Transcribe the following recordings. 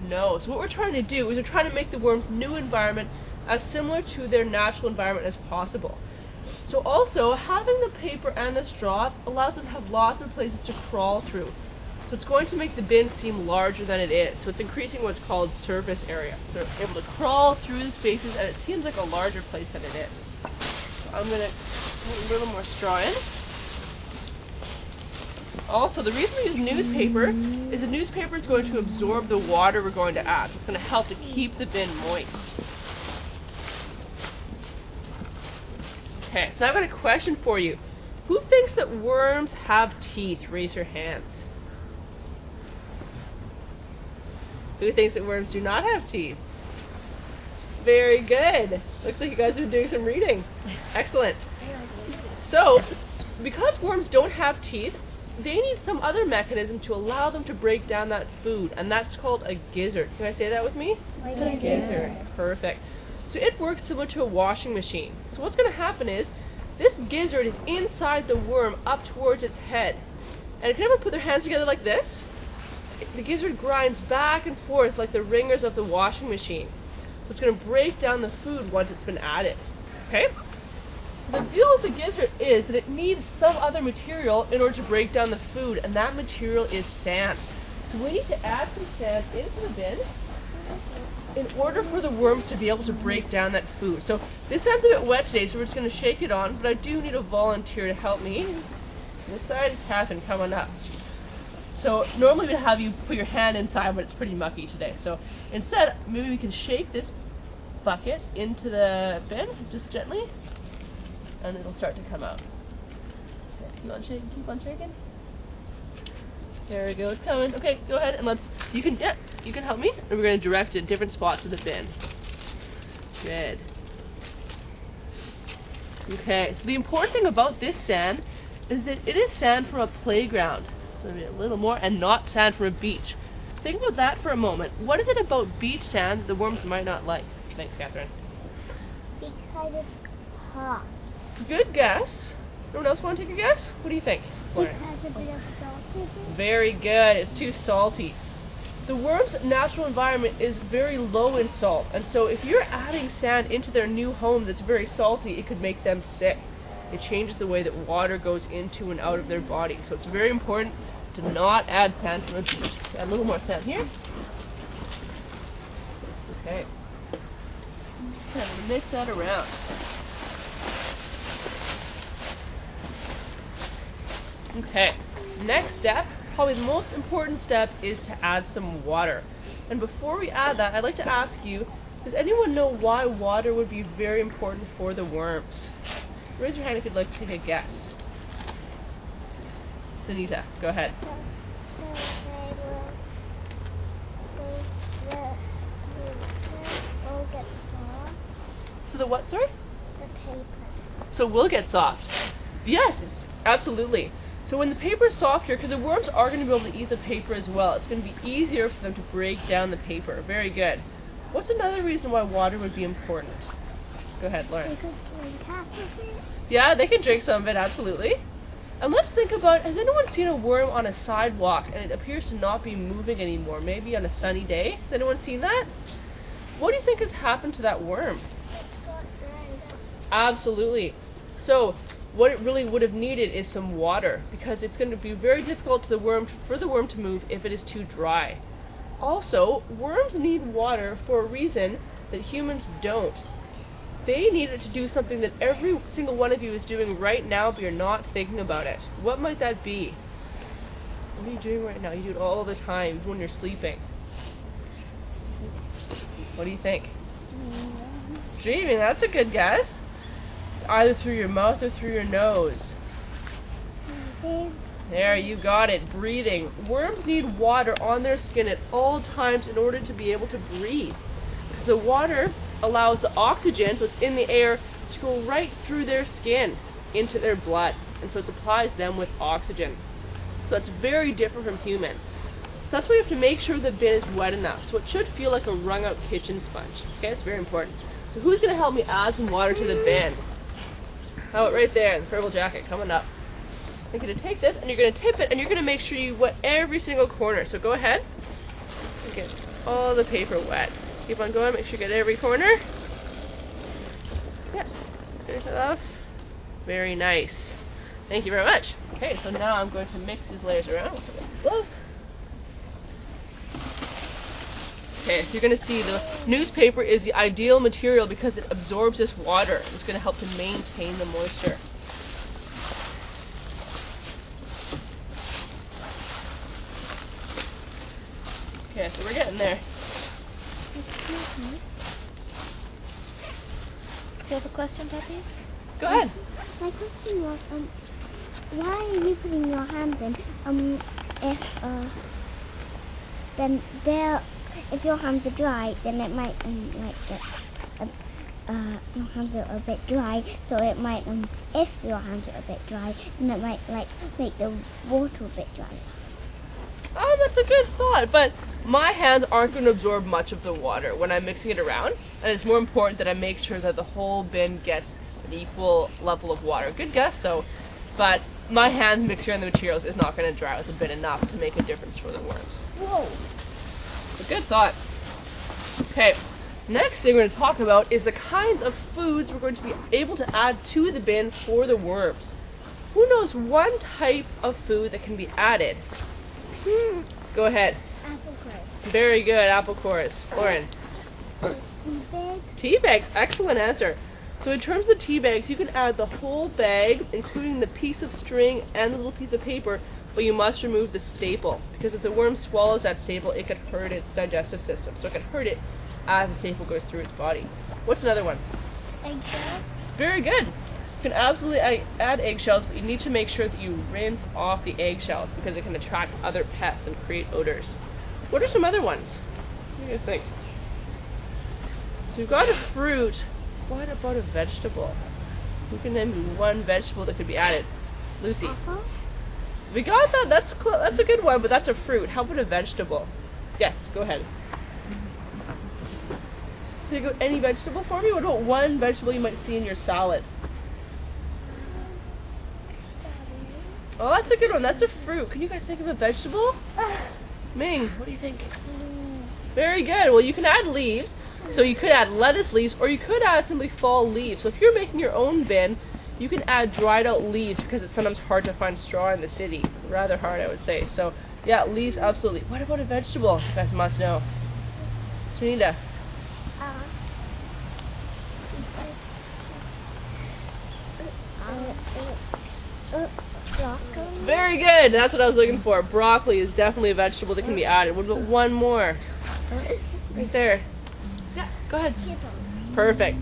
No. So what we're trying to do is we're trying to make the worm's new environment as similar to their natural environment as possible. So also, having the paper and the straw allows them to have lots of places to crawl through. So it's going to make the bin seem larger than it is. So it's increasing what's called surface area. So they're able to crawl through the spaces, and it seems like a larger place than it is. So I'm going to put a little more straw in. Also, the reason we use newspaper is the newspaper is going to absorb the water we're going to add. So it's going to help to keep the bin moist. Okay, so now I've got a question for you. Who thinks that worms have teeth? Raise your hands. Who thinks that worms do not have teeth? Very good. Looks like you guys are doing some reading. Excellent. So, because worms don't have teeth, they need some other mechanism to allow them to break down that food, and that's called a gizzard. Can I say that with me? A Gizzard. Perfect. So it works similar to a washing machine. So what's going to happen is, this gizzard is inside the worm up towards its head. And if anyone put their hands together like this, the gizzard grinds back and forth like the ringers of the washing machine. So it's going to break down the food once it's been added. Okay? The deal with the gizzard is that it needs some other material in order to break down the food, and that material is sand. So we need to add some sand into the bin in order for the worms to be able to break down that food. So this sand's a bit wet today, so we're just going to shake it on, but I do need a volunteer to help me. This side, Catherine, come on up. So normally we'd have you put your hand inside, but it's pretty mucky today. So instead, maybe we can shake this bucket into the bin, just gently, and it'll start to come out. Okay, keep on shaking, keep on shaking. There we go, it's coming. Okay, go ahead and you can help me, and we're going to direct it at different spots of the bin. Good. Okay, so the important thing about this sand is that it is sand from a playground. So maybe a little more, and not sand from a beach. Think about that for a moment. What is it about beach sand that the worms might not like? Thanks, Catherine. Because it's hot. Good guess. Anyone else want to take a guess? What do you think? Because a bit of salty. Very good. It's too salty. The worm's natural environment is very low in salt, and so if you're adding sand into their new home that's very salty, it could make them sick. It changes the way that water goes into and out of their body. So it's very important to not add sand from a beach. Add a little more sand here. Okay. I'm going to mix that around. Okay. Next step, probably the most important step, is to add some water. And before we add that, I'd like to ask you, does anyone know why water would be very important for the worms? Raise your hand if you'd like to take a guess. Sunita, go ahead. So the what, sorry? The paper. So we'll get soft. Yes, absolutely. So when the paper is softer, because the worms are going to be able to eat the paper as well, it's going to be easier for them to break down the paper. Very good. What's another reason why water would be important? Go ahead, Lauren. They could drink half of it. Yeah, they can drink some of it, absolutely. And let's think about, has anyone seen a worm on a sidewalk and it appears to not be moving anymore, maybe on a sunny day? Has anyone seen that? What do you think has happened to that worm? It got dry. Absolutely. So what it really would have needed is some water, because it's going to be very difficult for the worm to move if it is too dry. Also, worms need water for a reason that humans don't. They need it to do something that every single one of you is doing right now, but you're not thinking about it. What might that be? What are you doing right now? You do it all the time, even when you're sleeping. What do you think? Dreaming, that's a good guess. It's either through your mouth or through your nose. There, you got it. Breathing. Worms need water on their skin at all times in order to be able to breathe. Because the water allows the oxygen, so it's in the air, to go right through their skin into their blood. And so it supplies them with oxygen. So that's very different from humans. So that's why you have to make sure the bin is wet enough. So it should feel like a wrung out kitchen sponge. Okay, it's very important. So who's going to help me add some water to the bin? How about right there, the purple jacket, coming up. You're going to take this and you're going to tip it and you're going to make sure you wet every single corner. So go ahead. Okay. all the paper wet. Keep on going, make sure you get every corner. Yeah, finish it off. Very nice. Thank you very much. Okay, so now I'm going to mix these layers around. We'll put on the gloves. Okay, so you're going to see the newspaper is the ideal material because it absorbs this water. It's going to help to maintain the moisture. Okay, so we're getting there. Excuse me. Do you have a question, Peppy? Go ahead. My question was, why are you putting your hands in? If then there, if your hands are dry, then it might like get your hands are a bit dry, so it might if your hands are a bit dry, then it might like make the water a bit dry. Oh, that's a good thought, but my hands aren't going to absorb much of the water when I'm mixing it around, and it's more important that I make sure that the whole bin gets an equal level of water. Good guess, though, but my hand mixing around the materials is not going to dry out the bin enough to make a difference for the worms. Whoa! A good thought. Okay, next thing we're going to talk about is the kinds of foods we're going to be able to add to the bin for the worms. Who knows one type of food that can be added? Go ahead. Apple crisp. Very good, apple cores. Lauren. Tea bags. Tea bags, excellent answer. So in terms of the tea bags, you can add the whole bag, including the piece of string and the little piece of paper, but you must remove the staple, because if the worm swallows that staple, it could hurt its digestive system. So it could hurt it as the staple goes through its body. What's another one? Eggshells. Very good. You can absolutely add eggshells, but you need to make sure that you rinse off the eggshells because it can attract other pests and create odors. What are some other ones? What do you guys think? So we've got a fruit. What about a vegetable? Who can name me one vegetable that could be added? Lucy. Apple. We got that. That's a good one, but that's a fruit. How about a vegetable? Yes, go ahead. Think of any vegetable for me? What about one vegetable you might see in your salad? Oh, that's a good one. That's a fruit. Can you guys think of a vegetable? Ming, what do you think? Very good. Well, you can add leaves. So you could add lettuce leaves, or you could add simply fall leaves. So if you're making your own bin, you can add dried out leaves because it's sometimes hard to find straw in the city. Rather hard, I would say. So yeah, leaves, absolutely. What about a vegetable? You guys must know. Trinita. Broccoli. Very good. That's what I was looking for. Broccoli is definitely a vegetable that can be added. What about one more? Right there. Yeah, go ahead. Perfect.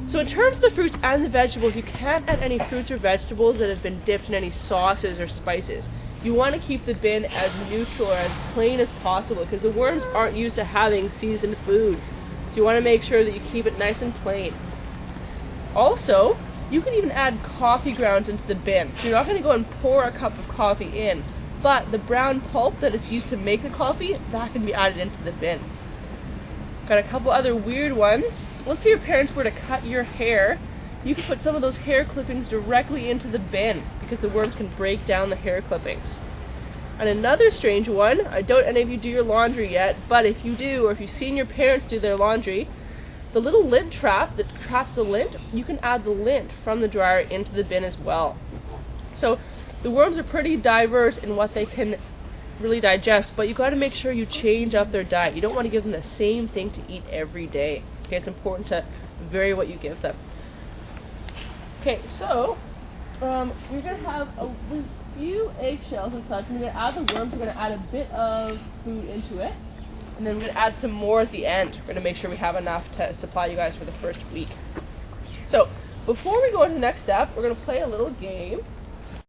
So in terms of the fruits and the vegetables, you can't add any fruits or vegetables that have been dipped in any sauces or spices. You want to keep the bin as neutral or as plain as possible because the worms aren't used to having seasoned foods. So you want to make sure that you keep it nice and plain. Also, you can even add coffee grounds into the bin. So you're not going to go and pour a cup of coffee in, but the brown pulp that is used to make the coffee, that can be added into the bin. Got a couple other weird ones. Let's say your parents were to cut your hair. You can put some of those hair clippings directly into the bin because the worms can break down the hair clippings. And another strange one, I doubt any of you do your laundry yet, but if you do, or if you've seen your parents do their laundry, the little lint trap that traps the lint, you can add the lint from the dryer into the bin as well. So the worms are pretty diverse in what they can really digest, but you got to make sure you change up their diet. You don't want to give them the same thing to eat every day. Okay, it's important to vary what you give them. Okay, so we're going to have a few eggshells and such, and we're going to add the worms. We're going to add a bit of food into it, and then we're going to add some more at the end. We're going to make sure we have enough to supply you guys for the first week. So before we go into the next step, we're going to play a little game.